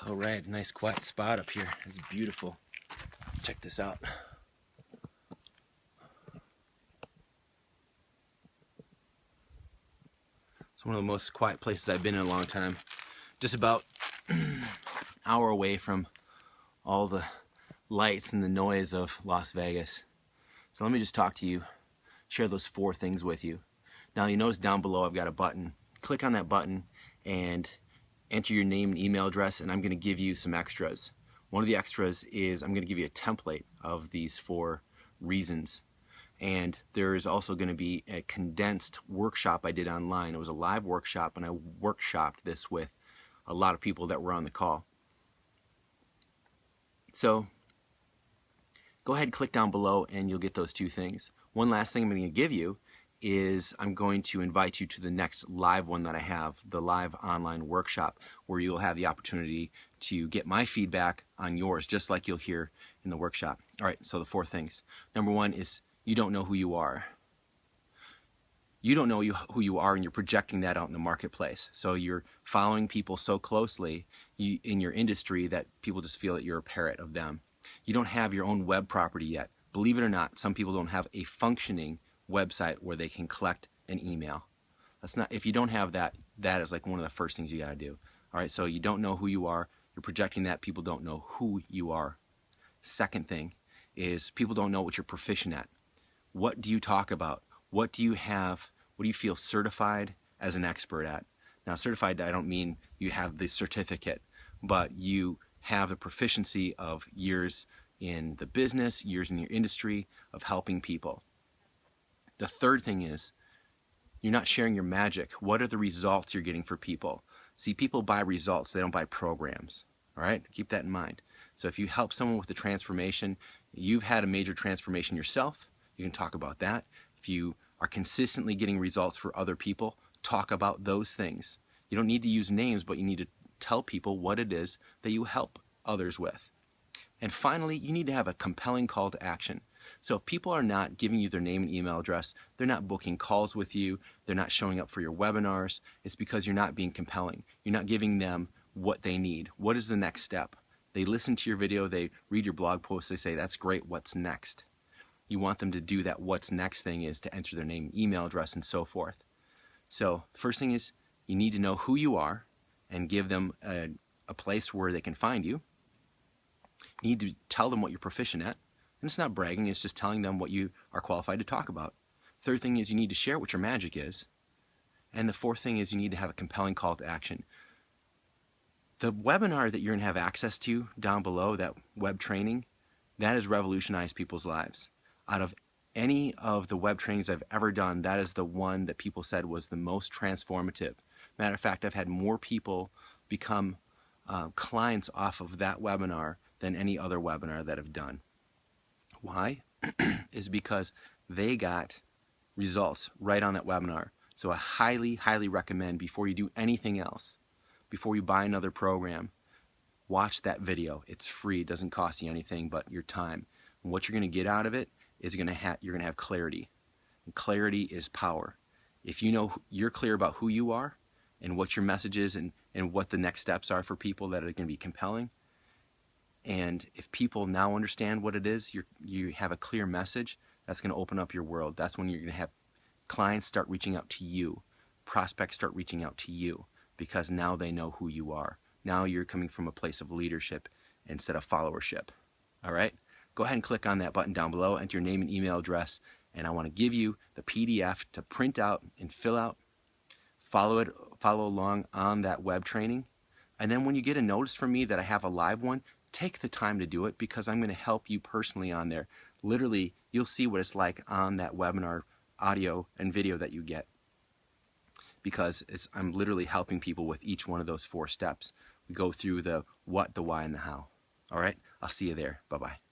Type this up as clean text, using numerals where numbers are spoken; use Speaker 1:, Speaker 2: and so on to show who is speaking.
Speaker 1: All right, nice quiet spot up here. It's beautiful. Check this out. It's one of the most quiet places I've been in a long time. Just about an hour away from all the lights and the noise of Las Vegas. So let me just talk to you, share those 4 things with you. Now you notice down below I've got a button. Click on that button and enter your name and email address, and I'm going to give you some extras. One of the extras is I'm going to give you a template of these 4 reasons. And there is also going to be a condensed workshop I did online. It was a live workshop, and I workshopped this with a lot of people that were on the call. So go ahead and click down below and you'll get those 2 things. One last thing I'm going to give you is I'm going to invite you to the next live one that I have, the live online workshop, where you'll have the opportunity to get my feedback on yours, just like you'll hear in the workshop. All right, so the 4 things. Number 1 is you don't know who you are. You don't know who you are, and you're projecting that out in the marketplace. So you're following people so closely in your industry that people just feel that you're a parrot of them. You don't have your own web property yet. Believe it or not, some people don't have a functioning website where they can collect an email. That's not, if you don't have that, that is like one of the first things you got to do. All right, so you don't know who you are. You're projecting that people don't know who you are. Second thing is people don't know what you're proficient at. What do you talk about? What do you have? What do you feel certified as an expert at? Now, certified, I don't mean you have the certificate, but you have the proficiency of years in the business, years in your industry, of helping people. The third thing is you're not sharing your magic. What are the results you're getting for people? See, people buy results. They don't buy programs. All right? Keep that in mind. So if you help someone with a transformation, you've had a major transformation yourself, you can talk about that. If you are consistently getting results for other people, talk about those things. You don't need to use names, but you need to tell people what it is that you help others with. And finally, you need to have a compelling call to action. So if people are not giving you their name and email address, they're not booking calls with you, they're not showing up for your webinars, it's because you're not being compelling. You're not giving them what they need. What is the next step? They listen to your video, they read your blog post, they say, that's great, what's next? You want them to do that what's next thing is to enter their name, email address, and so forth. So the first thing is you need to know who you are and give them a place where they can find you. You need to tell them what you're proficient at. And it's not bragging, it's just telling them what you are qualified to talk about. Third thing is you need to share what your magic is. And the fourth thing is you need to have a compelling call to action. The webinar that you're going to have access to down below, that web training, that has revolutionized people's lives. Out of any of the web trainings I've ever done, that is the one that people said was the most transformative. Matter of fact, I've had more people become clients off of that webinar than any other webinar that I've done. Why? Is because they got results right on that webinar. So I highly, highly recommend before you do anything else, before you buy another program, watch that video. It's free, it doesn't cost you anything but your time. And what you're going to get out of it is you're going to have clarity. And clarity is power. If you know you're clear about who you are and what your message is and what the next steps are for people that are going to be compelling, and if people now understand what it is, you have a clear message, that's going to open up your world. That's when you're going to have clients start reaching out to you, prospects start reaching out to you, because now they know who you are. Now you're coming from a place of leadership instead of follower-ship. All right? Go ahead and click on that button down below, enter your name and email address, and I want to give you the PDF to print out and fill out. Follow along on that web training. And then when you get a notice from me that I have a live one, take the time to do it, because I'm going to help you personally on there. Literally, you'll see what it's like on that webinar audio and video that you get, because I'm literally helping people with each one of those 4 steps. We go through the what, the why, and the how. All right? I'll see you there. Bye-bye.